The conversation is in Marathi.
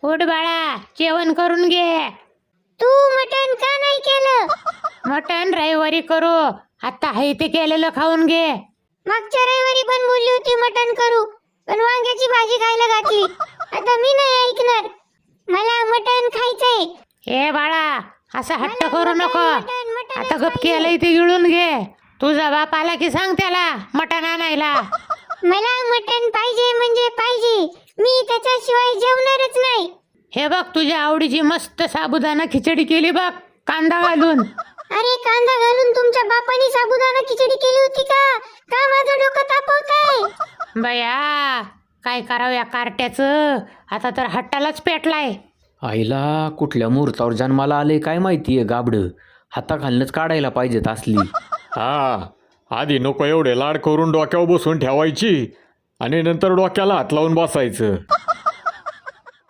उठ बाळा, जेवण करून घे. तू मटण का नाही केलं? मटण रविवारी करू, आता आहे ते केलेलं खाऊन घे. मागच्या रविवारी पण बोलली होती मटण करू, पण वांग्याची भाजी खायला घातली. आता मी नाही ऐकणार, मला मटण खायचंय. हे बाळा, असा हट्ट करू मटण, नको. मटण, मटणच आता गप पाहिजे. केलंय ते गिळून घे. तुझा बाप आला की सांग त्याला मटण आणायला. मला मटण पाहिजे म्हणजे पाहिजे, मी त्याच्याशिवाय जेवणारच नाही. हे बघ, तुझ्या आवडीची मस्त साबुदाणा खिचडी केली बघ, कांदा घालून. अरे कांदा घालून तुमच्या बापाने साबुदाणा खिचडी केली होती का? का माझं डोकं तापवताय? बया, काय करावं या कार्ट्याचं, आता तर हट्टालाच पेटलाय. आईला कुठल्या मुहूर्तावर जन्माला आले काय माहितीये गाबडं. हाताखालनंच काढायला पाहिजेत असली. हा, आधी नको एवढे लाड करून डोक्यावर बसून ठेवायची आणि नंतर डोक्याला हात लावून बसायचं.